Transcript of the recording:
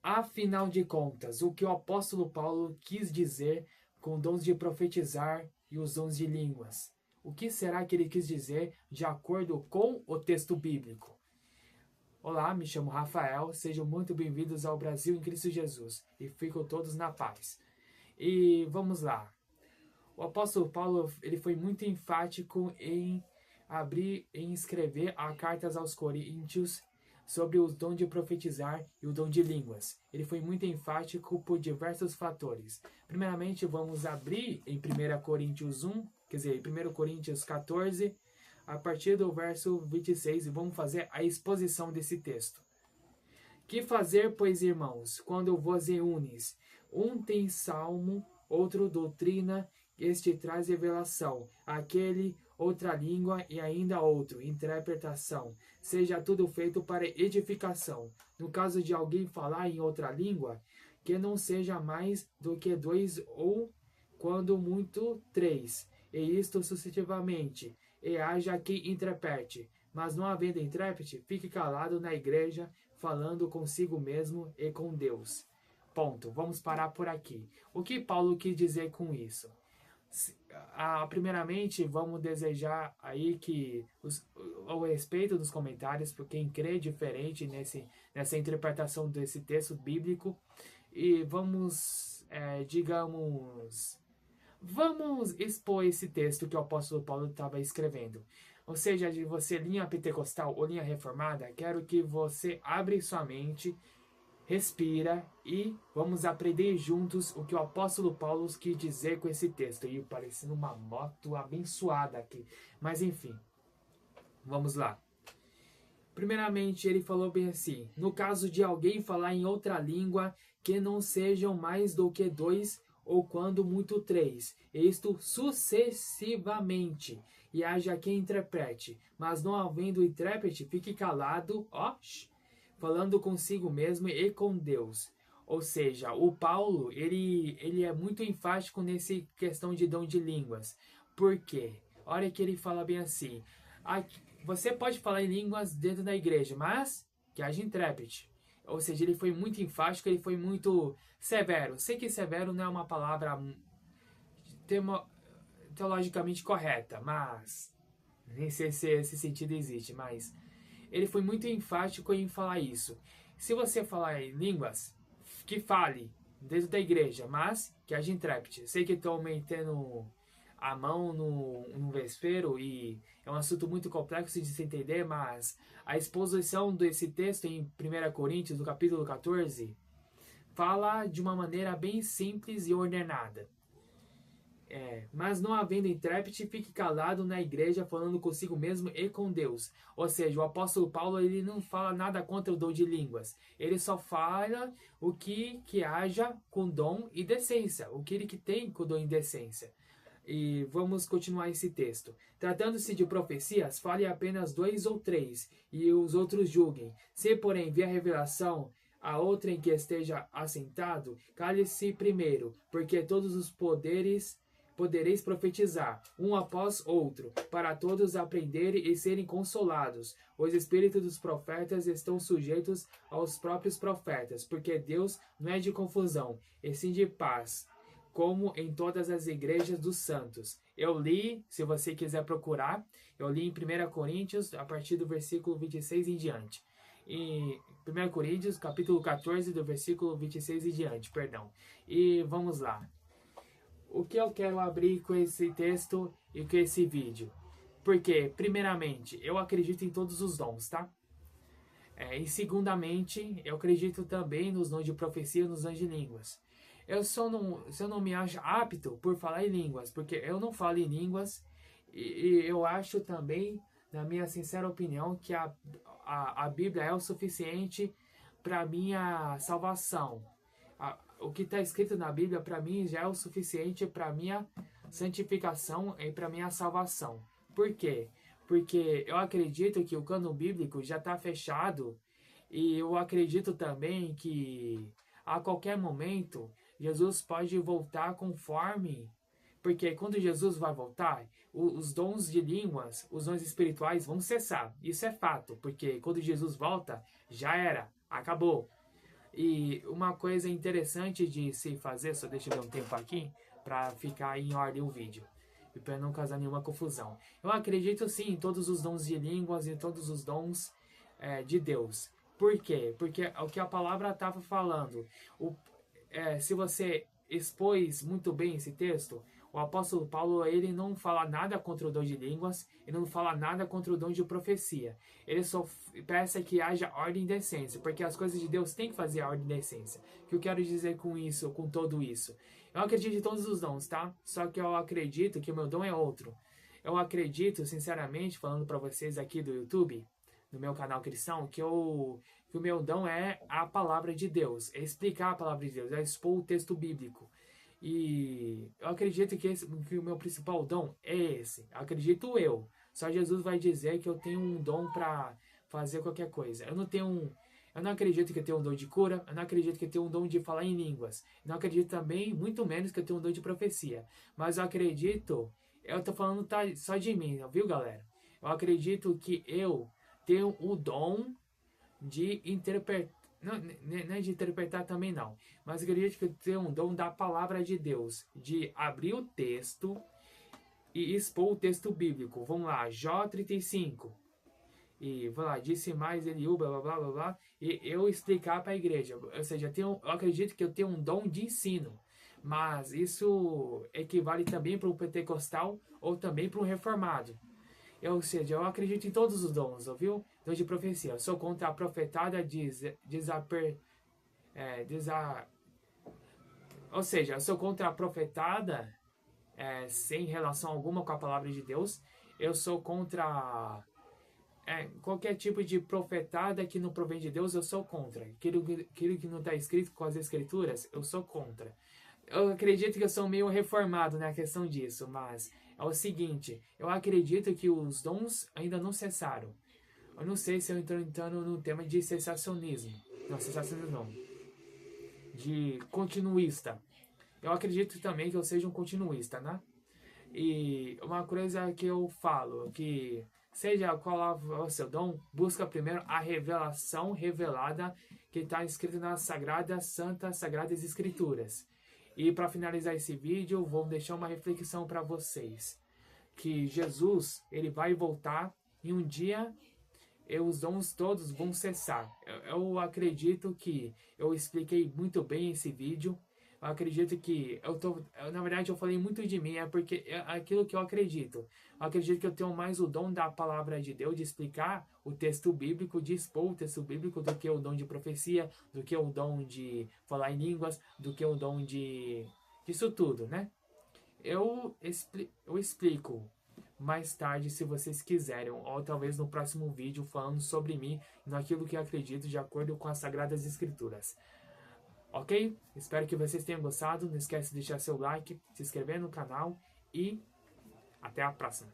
Afinal de contas, o que o apóstolo Paulo quis dizer com dons de profetizar e os dons de línguas? O que será que ele quis dizer de acordo com o texto bíblico? Olá, me chamo Rafael, sejam muito bem-vindos ao Brasil em Cristo Jesus e fiquem todos na paz. E vamos lá. O apóstolo Paulo ele foi muito enfático em escrever a cartas aos Coríntios sobre os dons de profetizar e o dom de línguas. Ele foi muito enfático por diversos fatores. Primeiramente, vamos abrir em 1 Coríntios 1, quer dizer, 1 Coríntios 14, a partir do verso 26, e vamos fazer a exposição desse texto. Que fazer, pois, irmãos, quando vos reúnes? Um tem salmo, outro doutrina, este traz revelação, aquele outra língua e ainda outro, interpretação. Seja tudo feito para edificação. No caso de alguém falar em outra língua, que não seja mais do que 2 ou, quando muito, 3, e isto sucessivamente, e haja quem interprete. Mas não havendo intérprete, fique calado na igreja, falando consigo mesmo e com Deus. Ponto. Vamos parar por aqui. O que Paulo quis dizer com isso? Primeiramente, vamos desejar aí que o respeito dos comentários, por quem crê diferente nessa interpretação desse texto bíblico. E vamos expor esse texto que o apóstolo Paulo estava escrevendo. Ou seja, de você, linha pentecostal ou linha reformada, quero que você abra sua mente, respira e vamos aprender juntos o que o apóstolo Paulo quis dizer com esse texto. E parecendo uma moto abençoada aqui. Mas enfim, vamos lá. Primeiramente, ele falou bem assim: no caso de alguém falar em outra língua, que não sejam mais do que 2 ou quando muito 3, isto sucessivamente, e haja quem interprete, mas não havendo intérprete, fique calado, falando consigo mesmo e com Deus. Ou seja, o Paulo, ele é muito enfático nessa questão de dom de línguas. Por quê? Olha que ele fala bem assim: você pode falar em línguas dentro da igreja, mas que haja intérprete. Ou seja, ele foi muito enfático, ele foi muito severo. Sei que severo não é uma palavra teologicamente correta, mas nem sei se esse sentido existe, mas ele foi muito enfático em falar isso. Se você falar em línguas, que fale dentro da igreja, mas que haja intérprete. Sei que estou metendo a mão no vespeiro e é um assunto muito complexo de se entender, mas a exposição desse texto em 1 Coríntios, no capítulo 14, fala de uma maneira bem simples e ordenada. Mas não havendo intérprete, fique calado na igreja, falando consigo mesmo e com Deus. Ou seja, o apóstolo Paulo ele não fala nada contra o dom de línguas. Ele só fala o que haja com dom e decência. O que ele tem com dom e decência. E vamos continuar esse texto. Tratando-se de profecias, fale apenas 2 ou 3, e os outros julguem. Se, porém, vier revelação a outra em que esteja assentado, cale-se primeiro, porque todos os podereis profetizar, um após outro, para todos aprenderem e serem consolados. Os espíritos dos profetas estão sujeitos aos próprios profetas, porque Deus não é de confusão, e sim de paz, como em todas as igrejas dos santos. Eu li, se você quiser procurar, eu li em 1 Coríntios, a partir do versículo 26 em diante. Em 1 Coríntios, capítulo 14, do versículo 26 em diante, perdão. E vamos lá. O que eu quero abrir com esse texto e com esse vídeo? Porque, primeiramente, eu acredito em todos os dons, tá? E segundamente, eu acredito também nos dons de profecia e nos dons de línguas. Eu não me acho apto por falar em línguas, porque eu não falo em línguas e eu acho também, na minha sincera opinião, que a Bíblia é o suficiente para minha salvação. O que está escrito na Bíblia, para mim, já é o suficiente para minha santificação e para minha salvação. Por quê? Porque eu acredito que o cânon bíblico já está fechado e eu acredito também que a qualquer momento Jesus pode voltar conforme. Porque quando Jesus vai voltar, os dons de línguas, os dons espirituais vão cessar. Isso é fato, porque quando Jesus volta, já era, acabou. E uma coisa interessante de se fazer, só deixa eu ver um tempo aqui, para ficar em ordem o vídeo, e para não causar nenhuma confusão. Eu acredito sim em todos os dons de línguas e todos os dons de Deus. Por quê? Porque o que a palavra estava falando, se você expôs muito bem esse texto, o apóstolo Paulo, ele não fala nada contra o dom de línguas, ele não fala nada contra o dom de profecia. Ele só peça que haja ordem e decência, porque as coisas de Deus têm que fazer a ordem e decência. O que eu quero dizer com isso, com tudo isso? Eu acredito em todos os dons, tá? Só que eu acredito que o meu dom é outro. Eu acredito, sinceramente, falando para vocês aqui do YouTube, no meu canal cristão, que o meu dom é a palavra de Deus, é explicar a palavra de Deus, é expor o texto bíblico. E eu acredito que o meu principal dom é esse. Acredito eu. Só Jesus vai dizer que eu tenho um dom para fazer qualquer coisa. Eu não acredito que eu tenho um dom de cura. Eu não acredito que eu tenho um dom de falar em línguas. Eu não acredito também, muito menos, que eu tenho um dom de profecia. Mas eu acredito, eu tô falando só de mim, viu, galera? Eu acredito que eu tenho o dom de interpretar. Não é de interpretar também não, mas acredito que tem um dom da palavra de Deus, de abrir o texto e expor o texto bíblico. Vamos lá, Jó 35. E vamos lá, disse mais Eliú, blá blá blá blá blá, e eu explicar para a igreja. Ou seja, eu acredito que eu tenho um dom de ensino, mas isso equivale também para o pentecostal ou também para o reformado. Ou seja, eu acredito em todos os dons, ouviu? Dom de profecia. Eu sou contra a profetada ou seja, eu sou contra a profetada sem relação alguma com a palavra de Deus. Eu sou contra qualquer tipo de profetada que não provém de Deus, eu sou contra. Aquilo que não está escrito com as escrituras, eu sou contra. Eu acredito que eu sou meio reformado na questão disso, mas é o seguinte, eu acredito que os dons ainda não cessaram. Eu não sei se eu estou entrando no tema de cessacionismo. Não, cessacionismo não. De continuista. Eu acredito também que eu seja um continuista, né? E uma coisa que eu falo, que seja qual é o seu dom, busca primeiro a revelação revelada que está escrita nas sagradas escrituras. E para finalizar esse vídeo, vou deixar uma reflexão para vocês. Que Jesus, ele vai voltar e um dia os dons todos vão cessar. Eu acredito que eu expliquei muito bem esse vídeo. Eu acredito que na verdade eu falei muito de mim, porque é aquilo que eu acredito. Eu acredito que eu tenho mais o dom da palavra de Deus, de explicar o texto bíblico, de expor o texto bíblico, do que o dom de profecia, do que o dom de falar em línguas, do que o dom disso tudo, né? Eu explico mais tarde, se vocês quiserem, ou talvez no próximo vídeo, falando sobre mim, naquilo que eu acredito, de acordo com as Sagradas Escrituras. Ok? Espero que vocês tenham gostado. Não esquece de deixar seu like, se inscrever no canal e até a próxima.